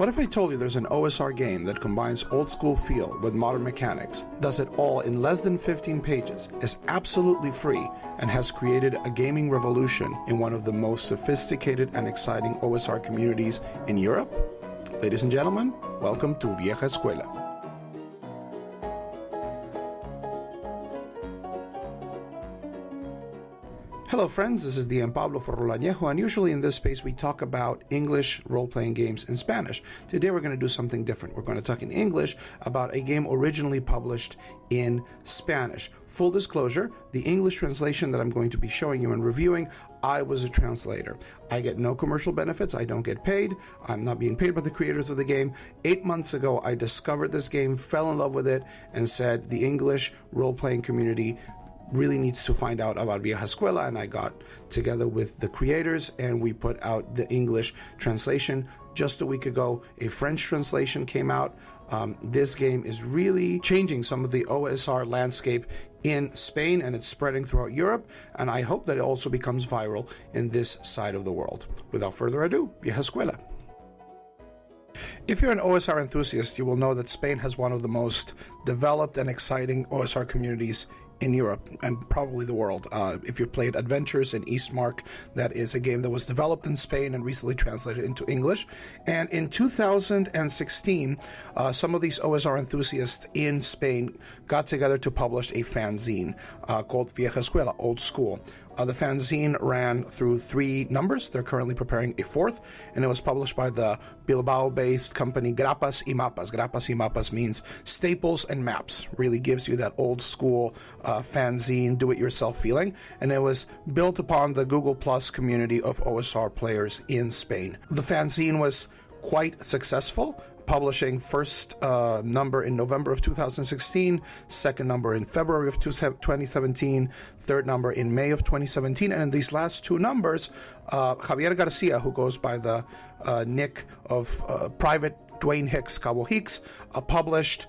What if I told you there's an OSR game that combines old school feel with modern mechanics, does it all in less than 15 pages, is absolutely free, and has created a gaming revolution in one of the most sophisticated and exciting OSR communities in Europe? Ladies and gentlemen, welcome to Vieja Escuela. Hello friends, this is DM Pablo for Rolañejo, and usually in this space we talk about English role-playing games in Spanish. Today we're going to do something different. We're going to talk in English about a game originally published in Spanish. Full disclosure, the English translation that I'm going to be showing you and reviewing, I was a translator. I get no commercial benefits, I don't get paid, I'm not being paid by the creators of the game. 8 months ago I discovered this game, fell in love with it, and said the English role-playing community really needs to find out about Vieja Escuela, and I got together with the creators and we put out the English translation. Just a week ago, a French translation came out. This game is really changing some of the OSR landscape in Spain, and it's spreading throughout Europe, and I hope that it also becomes viral in this side of the world. Without further ado, Vieja Escuela. If you're an OSR enthusiast, you will know that Spain has one of the most developed and exciting OSR communities in Europe and probably the world. If you played Adventures in Eastmark, that is a game that was developed in Spain and recently translated into English. And in 2016, some of these OSR enthusiasts in Spain got together to publish a fanzine called Vieja Escuela, Old School. The fanzine ran through 3 numbers. They're currently preparing a 4th, and it was published by the Bilbao-based company Grapas y Mapas. Grapas y Mapas means staples and maps. Really gives you that old school fanzine, do-it-yourself feeling. And it was built upon the Google Plus community of OSR players in Spain. The fanzine was quite successful, publishing first number in November of 2016, second number in February of 2017, third number in May of 2017, and in these last 2 numbers, Javier García, who goes by the nick of Private Dwayne Hicks, cabohicks, published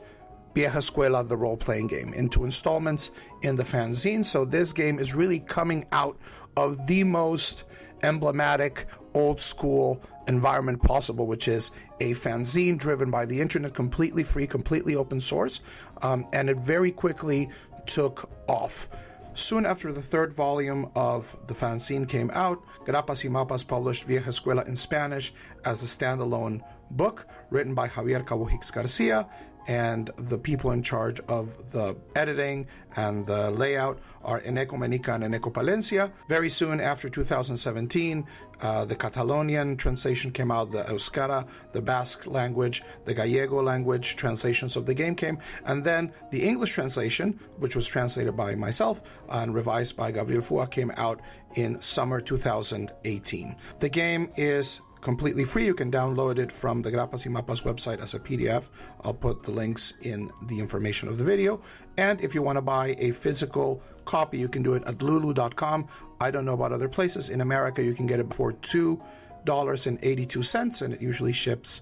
Vieja Escuela, the role-playing game, in 2 installments in the fanzine. So this game is really coming out of the most emblematic old school environment possible, which is a fanzine driven by the internet, completely free, completely open source, and it very quickly took off. Soon after the 3rd volume of the fanzine came out, Grapas y Mapas published Vieja Escuela in Spanish as a standalone book written by Javier cabohicks García, and the people in charge of the editing and the layout are Eneco Menica and Eneco Palencia. Very soon after 2017, the Catalonian translation came out, the Euskara, the Basque language, the Gallego language translations of the game came, and then the English translation, which was translated by myself and revised by Gabriel, came out in summer 2018. The game is completely free. You can download it from the Grapas y Mapas website as a PDF. I'll put the links in the information of the video. And if you want to buy a physical copy, you can do it at lulu.com. I don't know about other places. In America, you can get it for $2.82, and it usually ships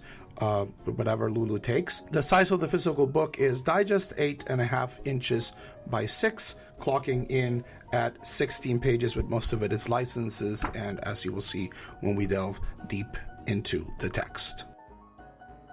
whatever Lulu takes. The size of the physical book is digest, 8.5 inches by 6, clocking in at 16 pages, with most of it is licenses, and as you will see when we delve deep into the text.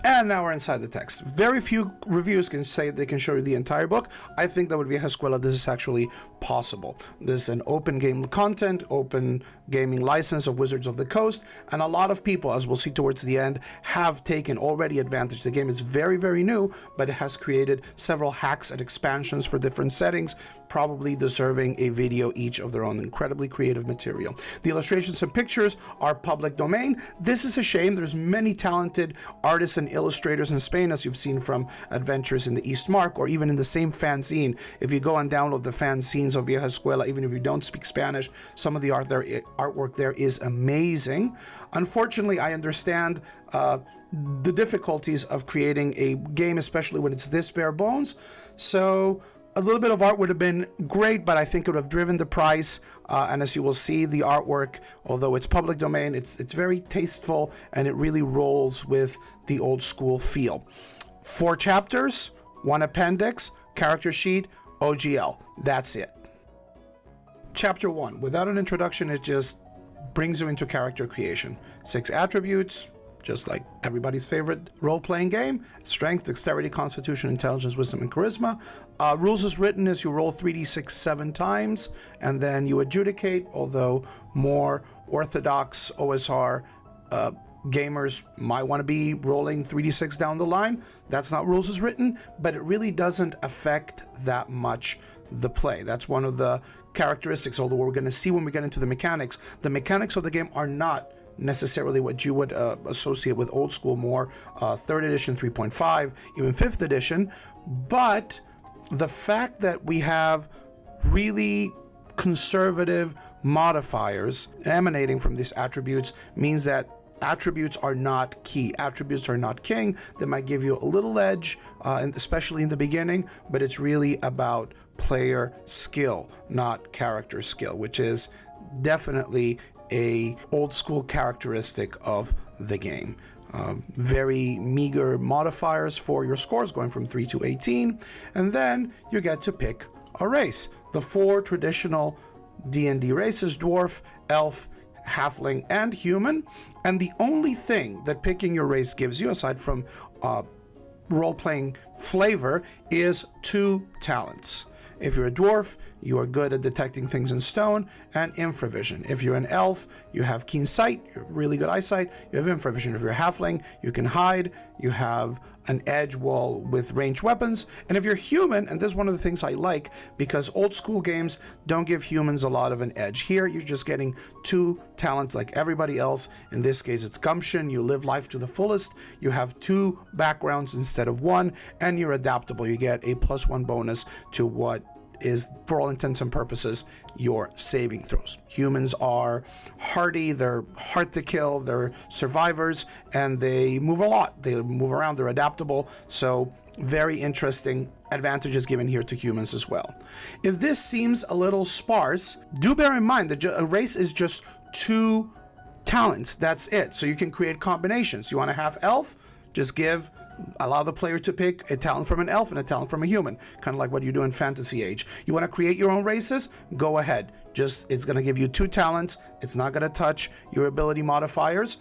And now we're inside the text. Very few reviews can say they can show you the entire book. I think that with Vieja Escuela, this is actually possible. This is an open game content, open gaming license of Wizards of the Coast, and a lot of people, as we'll see towards the end, have taken already advantage. The game is very, very new, but it has created several hacks and expansions for different settings, probably deserving a video each of their own. Incredibly creative material. The illustrations and pictures are public domain. This is a shame. There's many talented artists and illustrators in Spain, as you've seen from Adventures in the Eastmark, or even in the same fanzine. If you go and download the fanzines of Vieja Escuela, even if you don't speak Spanish, some of the artwork there is amazing. Unfortunately, I understand the difficulties of creating a game, especially when it's this bare bones. So a little bit of art would have been great, but I think it would have driven the price. And as you will see, the artwork, although it's public domain, it's very tasteful, and it really rolls with the old school feel. 4 chapters, 1 appendix, character sheet, OGL. That's it. Chapter 1, without an introduction, it just brings you into character creation. 6 attributes, just like everybody's favorite role-playing game. Strength, dexterity, constitution, intelligence, wisdom, and charisma. Rules as written is you roll 3d6 7 times, and then you adjudicate, although more orthodox OSR gamers might want to be rolling 3d6 down the line. That's not rules as written, but it really doesn't affect that much the play. That's one of the characteristics, although we're going to see when we get into the mechanics. The mechanics of the game are not necessarily what you would associate with old school, more 3rd edition, 3.5, even 5th edition, but the fact that we have really conservative modifiers emanating from these attributes means that attributes are not key. Attributes are not king. They might give you a little edge, especially in the beginning, but it's really about player skill, not character skill, which is definitely a old school characteristic of the game. Very meager modifiers for your scores, going from 3 to 18, and then you get to pick a race. The 4 traditional D&D races: dwarf, elf, halfling, and human. And the only thing that picking your race gives you, aside from role-playing flavor, is 2 talents. If you're a dwarf, you are good at detecting things in stone and infravision. If you're an elf, you have keen sight, you have really good eyesight, you have infravision. If you're a halfling, you can hide, you have an edge wall with ranged weapons. And if you're human, and this is one of the things I like, because old school games don't give humans a lot of an edge. Here, you're just getting 2 talents like everybody else. In this case, it's gumption. You live life to the fullest. You have 2 backgrounds instead of 1, and you're adaptable. You get a +1 bonus to what is, for all intents and purposes, your saving throws. Humans are hardy, they're hard to kill, they're survivors, and they move a lot. They move around, they're adaptable, so very interesting advantages given here to humans as well. If this seems a little sparse, do bear in mind that a race is just 2 talents, that's it. So you can create combinations. You want to have elf, just allow the player to pick a talent from an elf and a talent from a human, kind of like what you do in Fantasy Age. You want to create your own races? Go ahead. It's going to give you 2 talents. It's not going to touch your ability modifiers.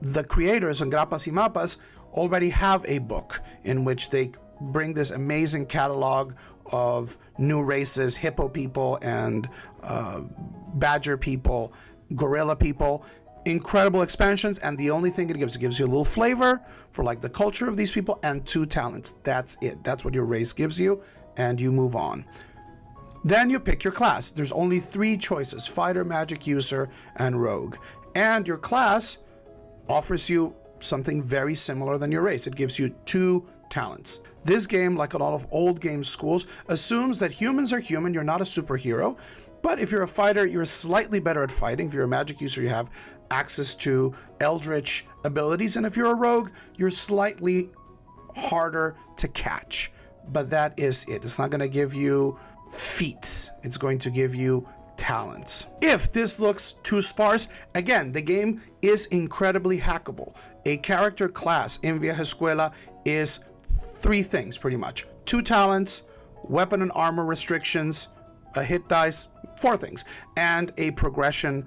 The creators on Grapas y Mapas already have a book in which they bring this amazing catalog of new races: hippo people and badger people, gorilla people. Incredible expansions, and the only thing it gives you a little flavor for like the culture of these people and 2 talents. That's it. That's what your race gives you, and you move on. Then you pick your class. There's only 3 choices: fighter, magic user, and rogue. And your class offers you something very similar than your race. It gives you 2 talents. This game, like a lot of old game schools, assumes that humans are human. You're not a superhero. But if you're a fighter, you're slightly better at fighting. If you're a magic user, you have access to eldritch abilities. And if you're a rogue, you're slightly harder to catch. But that is it. It's not going to give you feats. It's going to give you talents. If this looks too sparse, again, the game is incredibly hackable. A character class in Vieja Escuela is 3 things pretty much: 2 talents, weapon and armor restrictions, a hit dice, 4 things, and a progression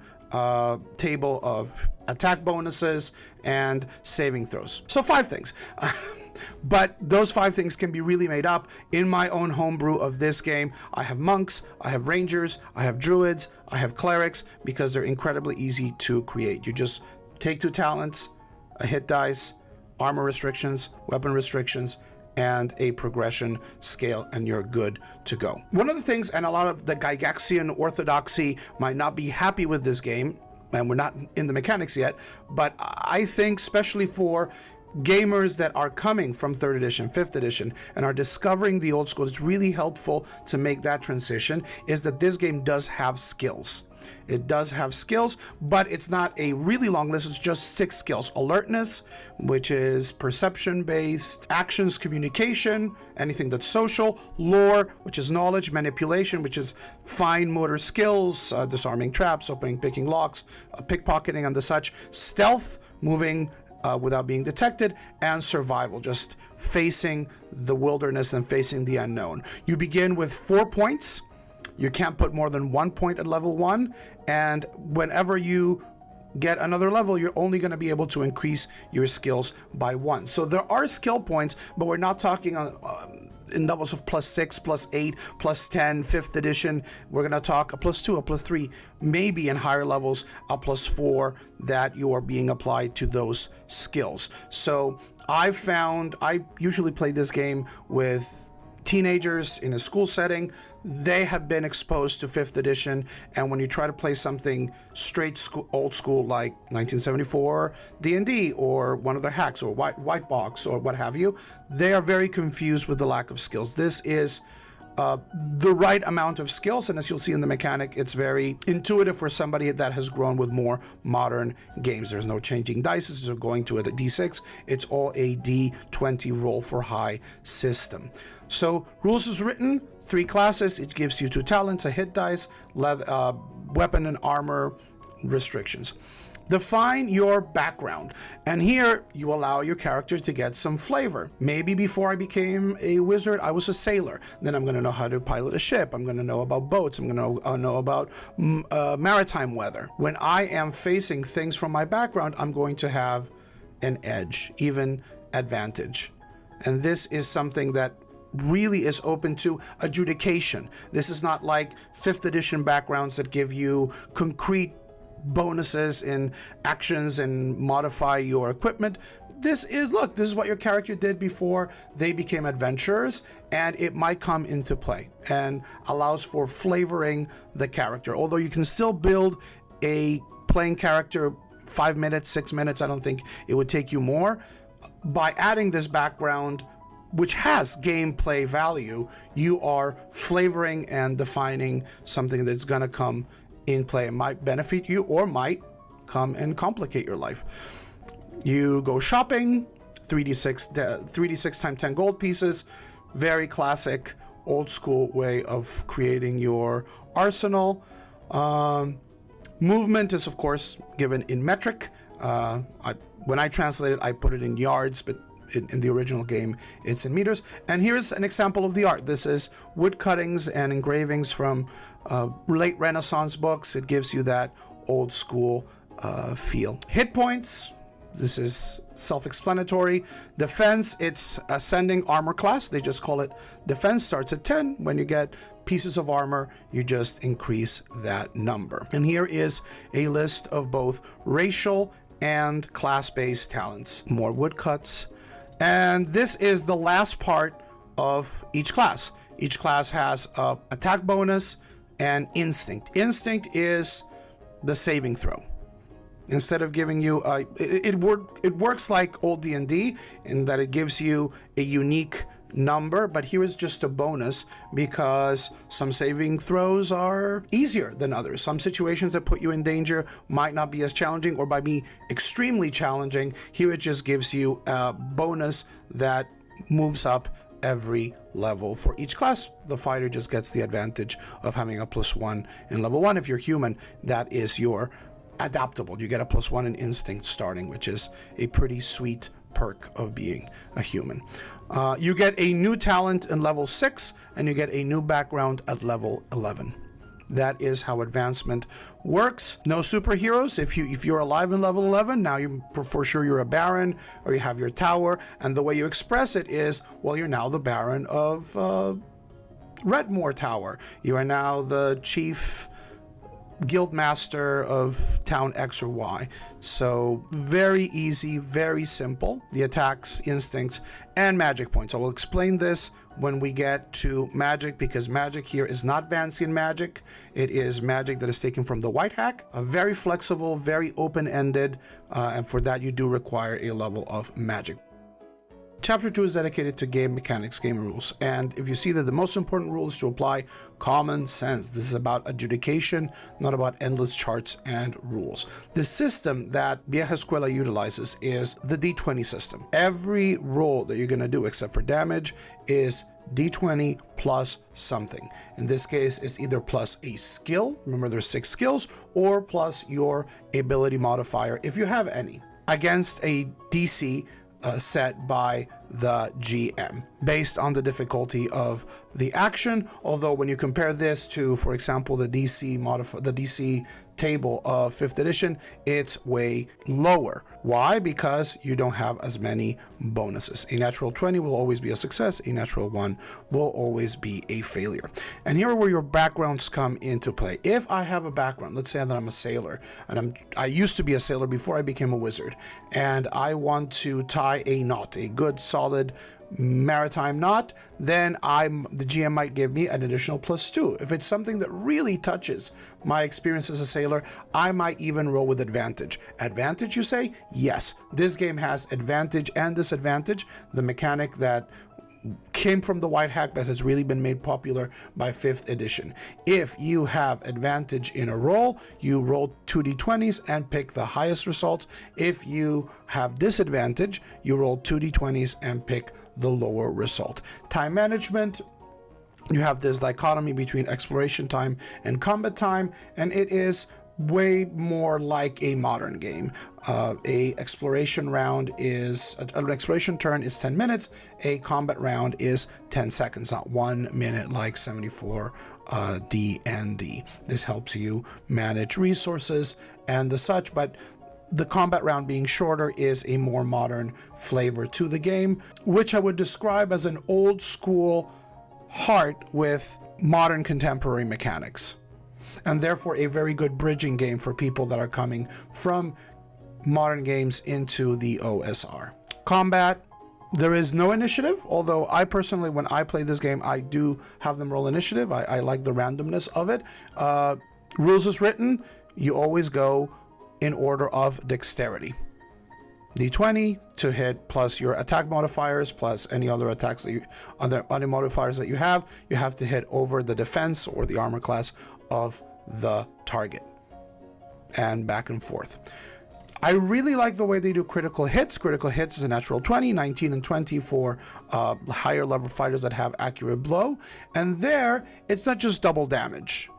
table of attack bonuses and saving throws. So 5 things. But those 5 things can be really made up. In my own homebrew of this game, I have monks, I have rangers, I have druids, I have clerics, because they're incredibly easy to create. You just take 2 talents, a hit dice, armor restrictions, weapon restrictions, and a progression scale, and you're good to go. One of the things, and a lot of the Gygaxian orthodoxy might not be happy with this game, and we're not in the mechanics yet, but I think especially for gamers that are coming from 3rd edition, 5th edition, and are discovering the old school, it's really helpful to make that transition, is that this game does have skills. It does have skills, but it's not a really long list. It's just 6 skills. Alertness, which is perception-based; actions, communication, anything that's social; lore, which is knowledge; manipulation, which is fine motor skills, disarming traps, opening, picking locks, pickpocketing, and the such; stealth, moving without being detected; and survival, just facing the wilderness and facing the unknown. You begin with 4 points. You can't put more than 1 point at level 1, and whenever you get another level, you're only going to be able to increase your skills by 1. So there are skill points, but we're not talking in levels of +6, +8, +10, 5th edition. We're going to talk a +2, a +3, maybe in higher levels, a +4 that you are being applied to those skills. So I usually play this game with teenagers in a school setting. They have been exposed to 5th edition, and when you try to play something old school like 1974 D&D or one of their hacks or white box or what have you, they are very confused with the lack of skills. This is the right amount of skills, and as you'll see in the mechanic, it's very intuitive for somebody that has grown with more modern games. There's no changing dice, there's no going to a D6. It's all a D20 roll for high system. So rules is written, 3 classes. It gives you 2 talents, a hit dice, weapon and armor restrictions. Define your background, and here you allow your character to get some flavor. Maybe before I became a wizard, I was a sailor. Then I'm going to know how to pilot a ship. I'm going to know about boats. I'm going to know about maritime weather. When I am facing things from my background, I'm going to have an edge, even advantage. And this is something that really is open to adjudication. This is not like 5th edition backgrounds that give you concrete bonuses in actions and modify your equipment. This is what your character did before they became adventurers, and it might come into play and allows for flavoring the character. Although you can still build a playing character 5 minutes, 6 minutes, I don't think it would take you more. By adding this background, which has gameplay value, you are flavoring and defining something that's going to come in play. It might benefit you or might come and complicate your life. You go shopping, 3d6 times 10 gold pieces, very classic old school way of creating your arsenal. Movement is of course given in metric. When I translate it, I put it in yards, but in the original game it's in meters. And here's an example of the art. This is wood cuttings and engravings from late Renaissance books. It gives you that old school feel. Hit points, this is self-explanatory. Defense, it's ascending armor class. They just call it defense, starts at 10. When you get pieces of armor, you just increase that number. And here is a list of both racial and class-based talents. More woodcuts. And this is the last part of each class. Each class has a attack bonus and instinct. Instinct is the saving throw. Instead of giving you it works like old D&D in that it gives you a unique number, but here is just a bonus because some saving throws are easier than others. Some situations that put you in danger might not be as challenging, or by me extremely challenging. Here it just gives you a bonus that moves up every level. For each class, the fighter just gets the advantage of having a +1 in level 1. If you're human, that is your adaptable. You get a +1 in instinct starting, which is a pretty sweet perk of being a human. You get a new talent in level 6, and you get a new background at level 11. That is how advancement works. No superheroes. If you're alive in level 11, now you for sure you're a baron, or you have your tower, and the way you express it is, well, you're now the baron of Redmore Tower. You are now the chief guild master of town X or Y. So very easy, very simple. The attacks, instincts, and magic points. I will explain this when we get to magic, because magic here is not Vancian magic. It is magic that is taken from the white hack. Very flexible, very open-ended, and for that you do require a level of magic. Chapter 2 is dedicated to game mechanics, game rules, and if you see that the most important rule is to apply common sense. This is about adjudication, not about endless charts and rules. The system that Vieja Escuela utilizes is the D20 system. Every roll that you're going to do, except for damage, is D20 plus something. In this case, it's either plus a skill, remember there's 6 skills, or plus your ability modifier, if you have any, against a DC set by the GM based on the difficulty of the action. Although when you compare this to, for example, the DC table of 5th edition, it's way lower. Why? Because you don't have as many bonuses. A natural 20 will always be a success. A natural 1 will always be a failure. And here are where your backgrounds come into play. If I have a background, let's say that I'm a sailor, and I used to be a sailor before I became a wizard, and I want to tie a knot, a good solid maritime knot, then the GM might give me an additional +2. If it's something that really touches my experience as a sailor, I might even roll with advantage. Advantage, you say? Yes. This game has advantage and disadvantage, the mechanic that came from the White Hack but has really been made popular by 5th edition. If you have advantage in a roll, you roll 2d20s and pick the highest results. If you have disadvantage, you roll 2d20s and pick the lower result. Time management, you have this dichotomy between exploration time and combat time, and it is way more like a modern game. An exploration turn is 10 minutes. A combat round is 10 seconds, not 1 minute like 74 D&D. This helps you manage resources and the such, but the combat round being shorter is a more modern flavor to the game, which I would describe as an old school heart with modern contemporary mechanics, and therefore a very good bridging game for people that are coming from modern games into the OSR. Combat, there is no initiative, although I personally, when I play this game, I do have them roll initiative. I like the randomness of it. Rules is written, you always go in order of dexterity. D20 to hit plus your attack modifiers plus any other attacks that other modifiers that you have to hit over the defense or the armor class of the target, and back and forth. I really like the way they do critical hits. Critical hits is a natural 20, 19 and 20 for higher level fighters that have accurate blow, and there it's not just double damage.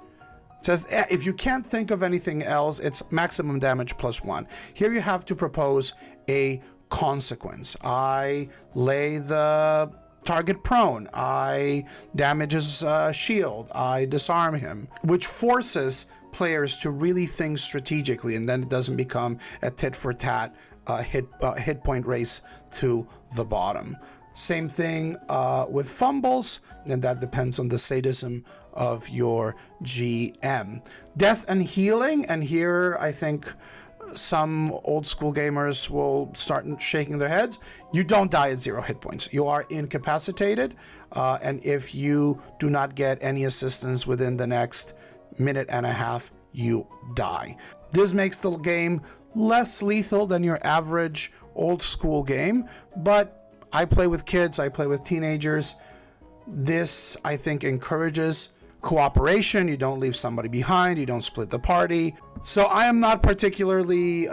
It says if you can't think of anything else, it's maximum damage +1. Here you have to propose a consequence. I lay the target prone, I damage his shield, I disarm him, which forces players to really think strategically, and then it doesn't become a tit for tat hit point race to the bottom. Same thing with fumbles, and that depends on the sadism of your GM. Death and healing, and here I think some old school gamers will start shaking their heads. You don't die at 0 hit points. You are incapacitated, and if you do not get any assistance within the next minute and a half, you die. This makes the game less lethal than your average old school game, but I play with kids, I play with teenagers. This, I think, encourages cooperation. You don't leave somebody behind, you don't split the party. So I am not particularly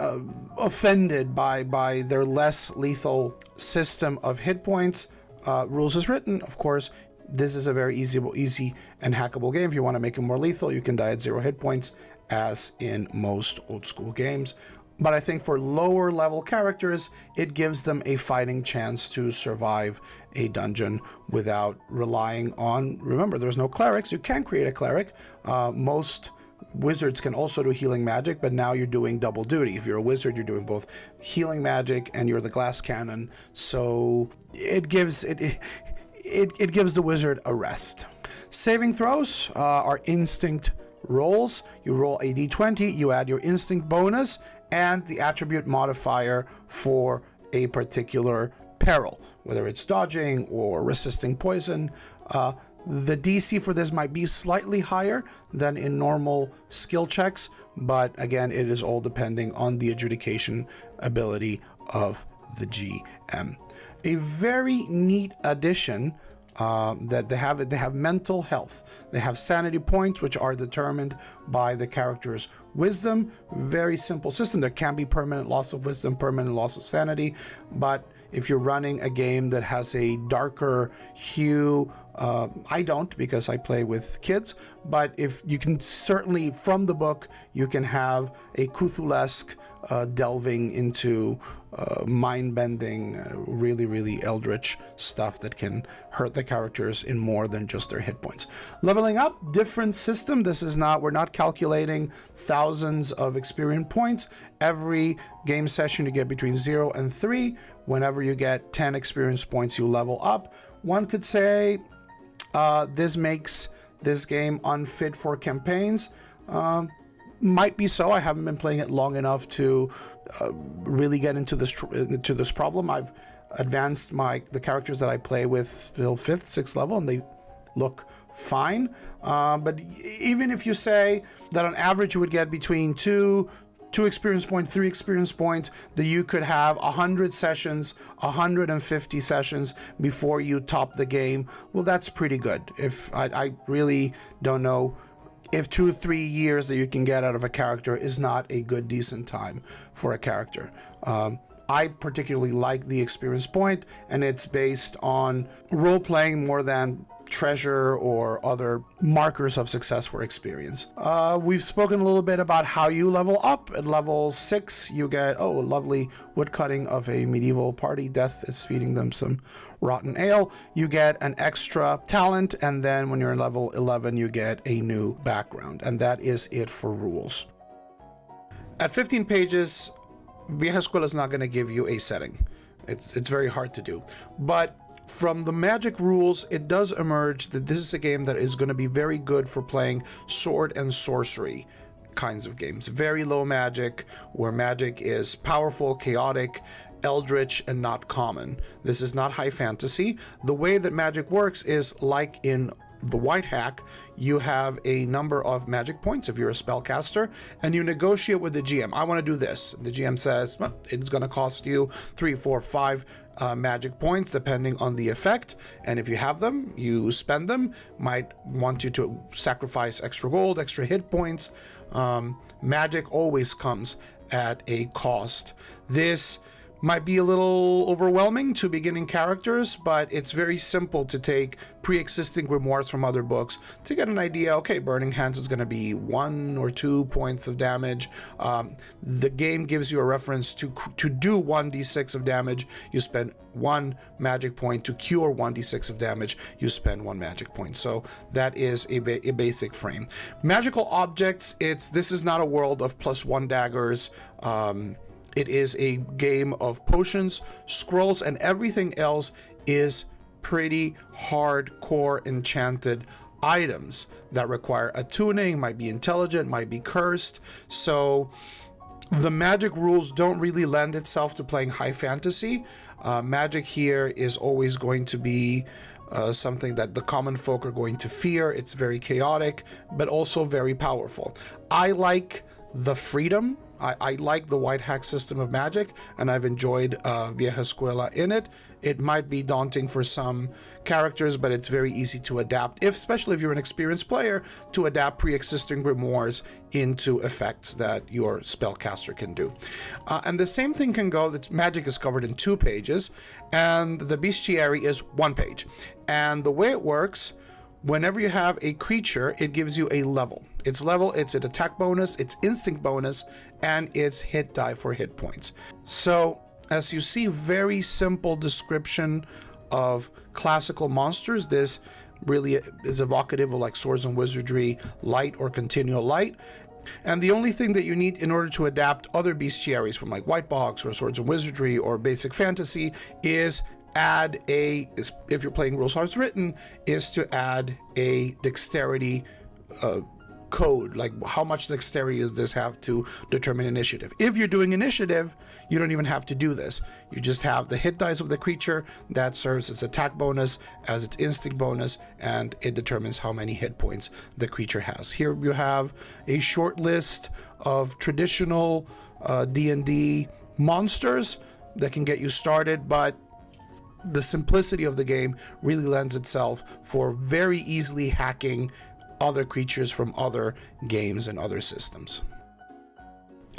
offended by their less lethal system of hit points. Rules is written, of course. This is a very easy and hackable game. If you want to make it more lethal, you can die at 0 hit points, as in most old school games. But I think for lower level characters, it gives them a fighting chance to survive a dungeon without relying on, remember, there's no clerics. You can create a cleric. Most wizards can also do healing magic, but now you're doing double duty. If you're a wizard, you're doing both healing magic and you're the glass cannon. So it gives the wizard a rest. Saving throws are instinct rolls. You roll a d20, you add your instinct bonus and the attribute modifier for a particular peril, whether it's dodging or resisting poison. The DC for this might be slightly higher than in normal skill checks, but again, it is all depending on the adjudication ability of the GM. A very neat addition that they have mental health. They have sanity points, which are determined by the character's wisdom. Very simple system. There can be permanent loss of wisdom, permanent loss of sanity, but if you're running a game that has a darker hue. I don't, because I play with kids, but if you can certainly, from the book, you can have a Cthulhu-esque delving into mind-bending, really eldritch stuff that can hurt the characters in more than just their hit points. Leveling up, different system. This is not, we're not calculating thousands of experience points. Every game session you get between 0 and 3. Whenever you get 10 experience points, you level up. One could say this makes this game unfit for campaigns. Might be so. I haven't been playing it long enough to really get into this problem. I've advanced the characters that I play with till 5th, 6th level, and they look fine. But even if you say that on average you would get between 2 experience points, 3 experience points, that you could have 100 sessions, 150 sessions before you top the game, well, that's pretty good. If I really don't know if 2 or 3 years that you can get out of a character is not a good, decent time for a character. I particularly like the experience point, and it's based on role-playing more than treasure or other markers of success for experience. We've spoken a little bit about how you level up. At level 6, you get, a lovely woodcutting of a medieval party. Death is feeding them some rotten ale. You get an extra talent, and then when you're in level 11, you get a new background, and that is it for rules. At 15 pages, Vieja Escuela is not going to give you a setting. It's very hard to do. But from the magic rules, it does emerge that this is a game that is going to be very good for playing sword and sorcery kinds of games. Very low magic, where magic is powerful, chaotic, eldritch, and not common. This is not high fantasy. The way that magic works is like in the White Hack. You have a number of magic points if you're a spellcaster, and you negotiate with the GM. I want to do this. The GM says, well, it's going to cost you 3, 4, 5 magic points depending on the effect, and if you have them, you spend them. Might want you to sacrifice extra gold, extra hit points. Magic always comes at a cost. This might be a little overwhelming to beginning characters, but it's very simple to take pre-existing grimoires from other books to get an idea. Okay, Burning Hands is going to be 1 or 2 points of damage. The game gives you a reference to do 1d6 of damage. You spend 1 magic point. To cure 1d6 of damage, you spend 1 magic point. So that is a basic frame. Magical objects, this is not a world of +1 daggers. It is a game of potions, scrolls, and everything else is pretty hardcore enchanted items that require attuning, might be intelligent, might be cursed. So the magic rules don't really lend itself to playing high fantasy. Magic here is always going to be something that the common folk are going to fear. It's very chaotic, but also very powerful. I like the freedom. I like the White Hack system of magic, and I've enjoyed Vieja Escuela in it. It might be daunting for some characters, but it's very easy to adapt, especially if you're an experienced player, to adapt pre-existing grimoires into effects that your spellcaster can do. And the same thing can go, that magic is covered in 2 pages, and the Bestiary is 1 page. And the way it works, whenever you have a creature, it gives you a level. Its level, it's an attack bonus, its instinct bonus, and its hit die for hit points. So, as you see, very simple description of classical monsters. This really is evocative of like swords and wizardry, light or continual light. And the only thing that you need in order to adapt other bestiaries from like White Box or Swords and Wizardry or basic fantasy is add if you're playing rules how it's written, is to add a dexterity code, like how much dexterity does this have to determine initiative. If you're doing initiative, you don't even have to do this. You just have the hit dice of the creature that serves as attack bonus, as its instinct bonus, and it determines how many hit points the creature has. Here you have a short list of traditional D&D monsters that can get you started, but the simplicity of the game really lends itself for very easily hacking other creatures from other games and other systems.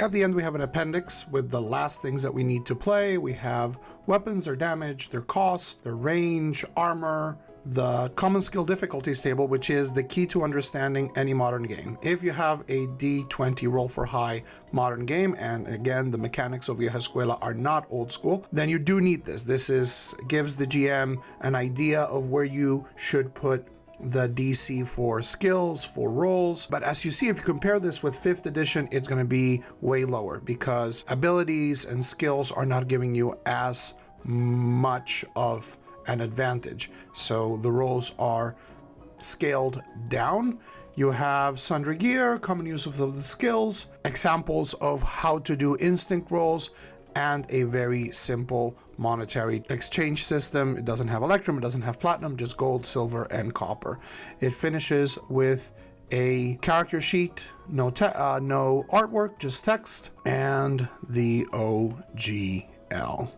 At the end, we have an appendix with the last things that we need to play. We have weapons, their damage, their cost, their range, armor, the common skill difficulties table, which is the key to understanding any modern game. If you have a D20 roll for high modern game, and again, the mechanics of Vieja Escuela are not old school, then you do need this. This gives the GM an idea of where you should put the DC for skills, for rolls. But as you see, if you compare this with 5th edition, it's going to be way lower because abilities and skills are not giving you as much of an advantage. So the rolls are scaled down. You have sundry gear, common use of the skills, examples of how to do instinct rolls, and a very simple monetary exchange system. It doesn't have electrum, it doesn't have platinum, just gold, silver, and copper. It finishes with a character sheet, no artwork, just text, and the OGL.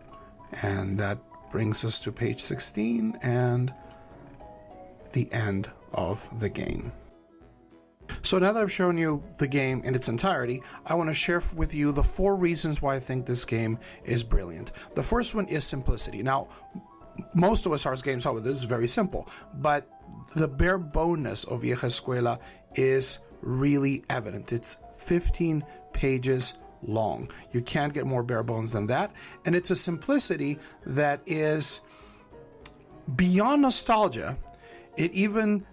And that brings us to page 16 and the end of the game. So now that I've shown you the game in its entirety, I want to share with you the 4 reasons why I think this game is brilliant. The first one is simplicity. Now, most OSR's games, however, this is very simple, but the bare boneness of Vieja Escuela is really evident. It's 15 pages long. You can't get more bare bones than that. And it's a simplicity that is beyond nostalgia. It even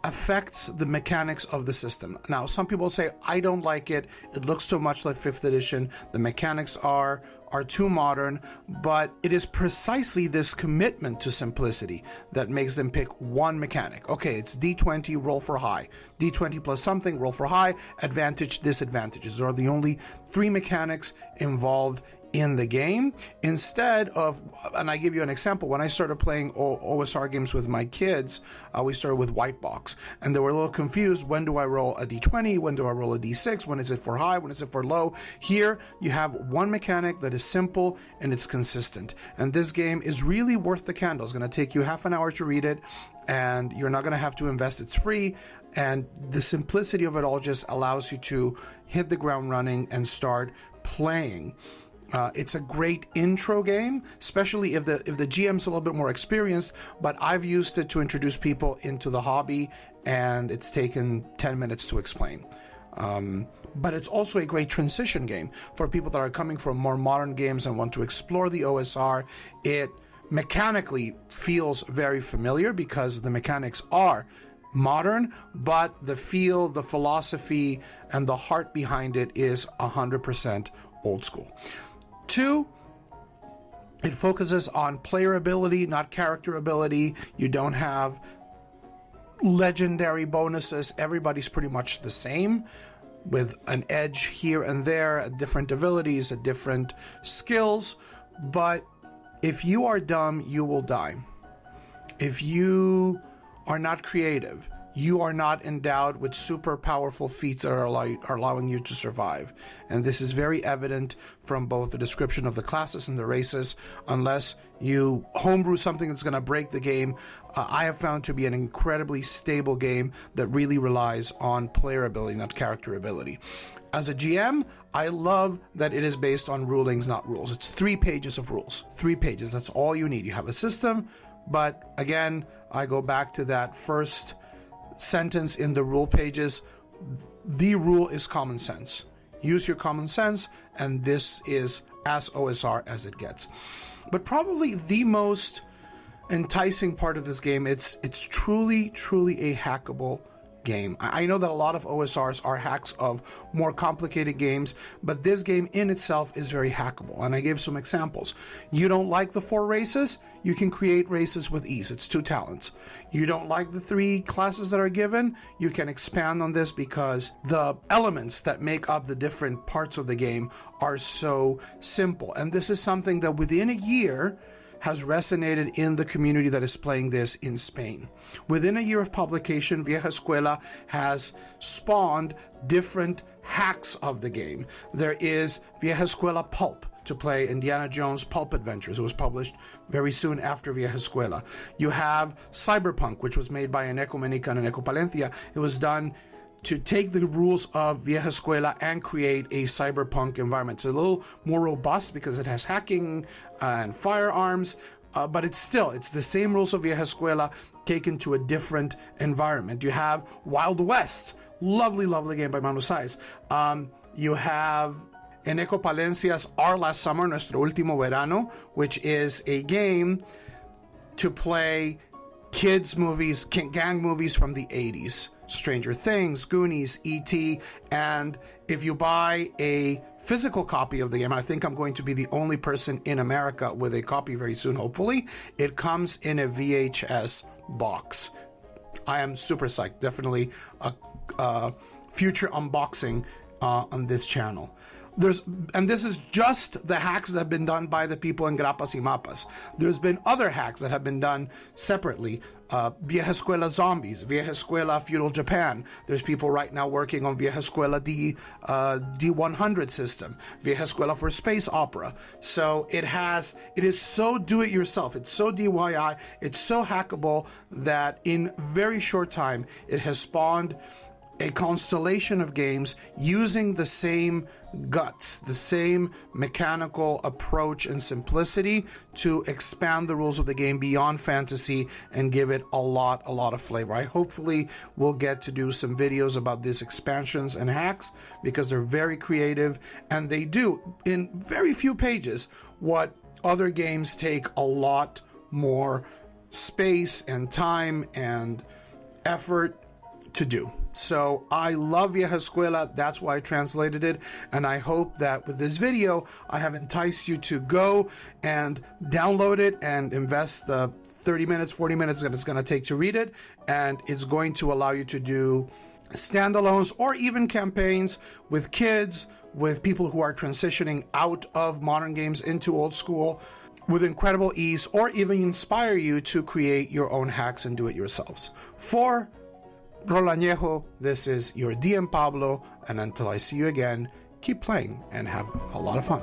affects the mechanics of the system. Now, some people say, I don't like it. It looks too much like 5th edition. The mechanics are too modern, but it is precisely this commitment to simplicity that makes them pick one mechanic. Okay, it's D20, roll for high. D20 plus something, roll for high, advantage, disadvantages. Those are the only 3 mechanics involved in the game, instead of, and I give you an example, when I started playing OSR games with my kids, we started with white box, and they were a little confused. When do I roll a D20? When do I roll a D6? When is it for high? When is it for low? Here, you have one mechanic that is simple and it's consistent. And this game is really worth the candle. It's going to take you half an hour to read it, and you're not going to have to invest. It's free, and the simplicity of it all just allows you to hit the ground running and start playing. It's a great intro game, especially if the GM's a little bit more experienced, but I've used it to introduce people into the hobby, and it's taken 10 minutes to explain. But it's also a great transition game for people that are coming from more modern games and want to explore the OSR. It mechanically feels very familiar because the mechanics are modern, but the feel, the philosophy, and the heart behind it is 100% old school. 2, it focuses on player ability, not character ability. You don't have legendary bonuses. Everybody's pretty much the same, with an edge here and there, different abilities, different skills. But if you are dumb, you will die. If you are not creative, you are not endowed with super powerful feats that are allowing you to survive. And this is very evident from both the description of the classes and the races. Unless you homebrew something that's going to break the game, I have found to be an incredibly stable game that really relies on player ability, not character ability. As a GM, I love that it is based on rulings, not rules. It's 3 pages of rules. 3 pages, that's all you need. You have a system, but again, I go back to that first sentence in the rule pages. The rule is common sense. Use your common sense, and this is as OSR as it gets. But probably the most enticing part of this game, it's truly a hackable game. I know that a lot of OSRs are hacks of more complicated games, but this game in itself is very hackable, and I gave some examples. You don't like the 4 races? You can create races with ease. It's 2 talents. You don't like the 3 classes that are given? You can expand on this because the elements that make up the different parts of the game are so simple. And this is something that within a year has resonated in the community that is playing this in Spain. Within a year of publication, Vieja Escuela has spawned different hacks of the game. There is Vieja Escuela Pulp to play Indiana Jones Pulp Adventures. It was published very soon after Vieja Escuela. You have Cyberpunk, which was made by Eneco Menica and Eneco Palencia. It was done to take the rules of Vieja Escuela and create a cyberpunk environment. It's a little more robust because it has hacking and firearms, but it's the same rules of Vieja Escuela taken to a different environment. You have Wild West, lovely game by Manu Saiz. You have Eneco Palencia's Our Last Summer, Nuestro Último Verano, which is a game to play kids movies, gang movies from the 80s. Stranger Things, Goonies, E.T., and if you buy a physical copy of the game, and I think I'm going to be the only person in America with a copy very soon, hopefully, it comes in a VHS box. I am super psyched. Definitely a future unboxing on this channel. And this is just the hacks that have been done by the people in Grapas y Mapas. There's been other hacks that have been done separately. Vieja Escuela Zombies, Vieja Escuela Feudal Japan. There's people right now working on Vieja Escuela D20 System, Vieja Escuela for Space Opera. So it is so do-it-yourself. It's so DIY. It's so hackable that in very short time, it has spawned a constellation of games using the same guts, the same mechanical approach and simplicity to expand the rules of the game beyond fantasy and give it a lot of flavor. I hopefully will get to do some videos about these expansions and hacks because they're very creative and they do in very few pages what other games take a lot more space and time and effort to do. So I love Vieja Escuela. That's why I translated it. And I hope that with this video, I have enticed you to go and download it and invest the 30 minutes, 40 minutes that it's going to take to read it. And it's going to allow you to do standalones or even campaigns with kids, with people who are transitioning out of modern games into old school with incredible ease, or even inspire you to create your own hacks and do it yourselves. For Rolañejo, this is your DM Pablo, and until I see you again, keep playing and have a lot of fun.